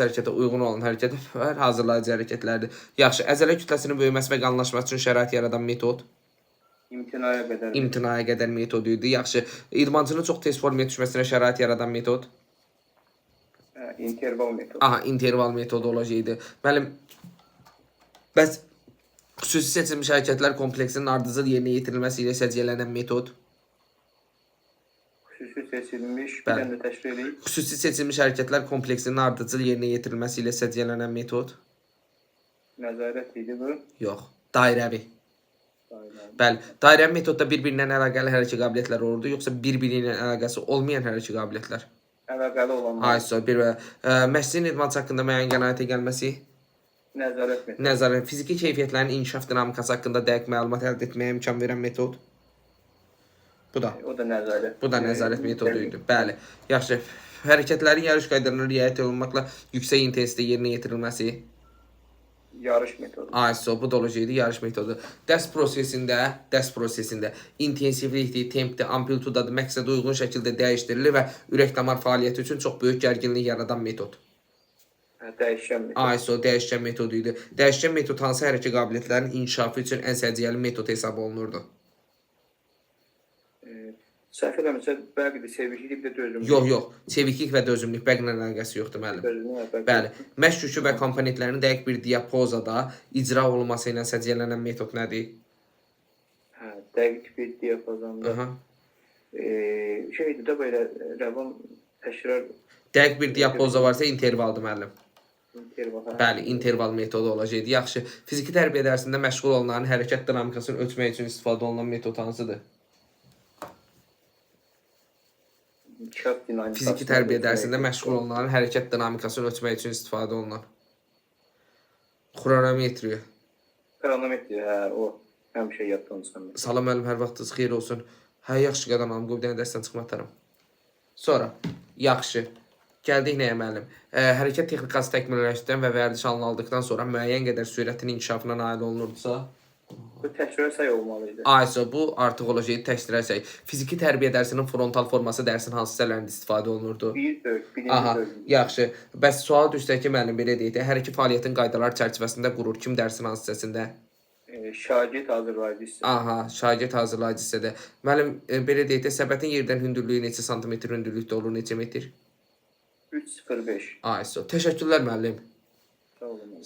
hərəkətə uyğun olan hərəkətlər hazırlayıcı hərəkətlərdir. Yaxşı, əzələ kütləsinin böyüməsi və qalınlaşması üçün şərait yaradan metod imtinaya qədər metodu idi. Yaxşı, idmançının çox tez formaya düşməsinə şərait yaradan metod interval metodu. aha, interval metodu olacaqdı. Müəllim, bəs xüsusi seçilmiş hərəkətlər kompleksinin ardıcıl yerinə yetirilməsi ilə səciyyələnən metod Xüsusi seçilmiş, bir Bəli. dənə təşkil edək. xüsusi seçilmiş hərəkətlər kompleksinin ardıcıl yerinə yetirilməsi ilə səciyyələnən metod Nəzarət idi bu. yox, dairəvi. Aynen. Bəli, dairəvi metodda bir-birinə əlaqəli hərəkət qabiliyyətləri olurdu, yoxsa bir-biri ilə əlaqəsi olmayan hərəkət qabiliyyətlər? Əlaqəli olanlar. Ayso, bir və məşqçinin idmançı haqqında müəyyən qənaətə gəlməsi, Nəzarət metodu. nəzarət, fiziki keyfiyyətlərin inkişaf dinamikası haqqında dəqiq məlumat əldə etməyə imkan verən metod. Bu da. O da nəzarət. Bu da nəzarət metodu idi. Bəli. Yaxşı. Hərəkətlərin yarış qaydalarına riayət olunmaqla yüksək intensitə yerinə yetirilməsi. Yarış metodu. ASO, bu da olacaqdı yarış metodu. Dərs prosesində intensivlikdir, tempdir, amplitudadır, məqsədə uyğun şəkildə dəyişdirilir və ürək-damar fəaliyyəti üçün çox böyük gərginlik yaradan metod. Dəyişən metodu. ASO dəyişkən metodu idi. Dəyişkən metod hansı hərəkət qabiliyyətlərinin inkişafı üçün ən səciyyəli metod hesab olunurdu? Səhv eləmirsə, bəqədir, seviklik bir də dözümlük. Yox. Çeviklik və dözümlük bəqlə əlaqəsi yoxdur müəllim. Dözümlük, Bəli. Məşq yükü və komponentlərinin dəqiq bir diapozada icra olunması ilə səciyyələnən metod nədir? Hə, dəqiq bir diapazonda. Aha. Şeydir də belə rəvan təkrar Dəqiq bir diapoza varsa intervaldır müəllim. interval. Bəli, interval metodu olacaqdı. Yaxşı. Fiziki tərbiyə dərsində məşğul olunanların hərəkət dinamikasını ölçmək üçün istifadə olunan metod hansıdır? Fiziki tərbiyə dərsində məşğul olunanların hərəkət dinamikasını ölçmək üçün istifadə olunan xronometriya. Kronometri, hə, o həmişə yaddan çıxmır. Salam müəllim, hər vaxtınız xeyir olsun. Hə, yaxşı qadam alım, qoy bir dənə dərsdən çıxma atarım. Sonra, yaxşı. Gəldik nəyə müəllim? Hərəkət texnikası təkmilləşdirdən və vərdiş alınıldıqdan sonra müəyyən qədər sürətin inkişafına nail olunurdusa, Bu təkrar say olmalıydı. ASO bu artıq olacaq təkrar səy. Fiziki tərbiyə dərsinin frontal forması dərsin hansı hissələrində istifadə olunurdu? Birinci Aha, bölüm. yaxşı. Bəs sual düşsə ki, müəllim belə deyək də, hər iki fəaliyyətin qaydaları çərçivəsində qurur. Kim dərsin hansı hissəsində? Şagird hazırlayıcı hissə. Aha, şagird hazırlayıcı hissədə. Müəllim, belə deyək də, səbətin yerdən hündürlüyü neçə santimetr hündürlükdə olur, neçə metr? 3.05. ASO. Təşəkkürlər müəllim. Sağ olun.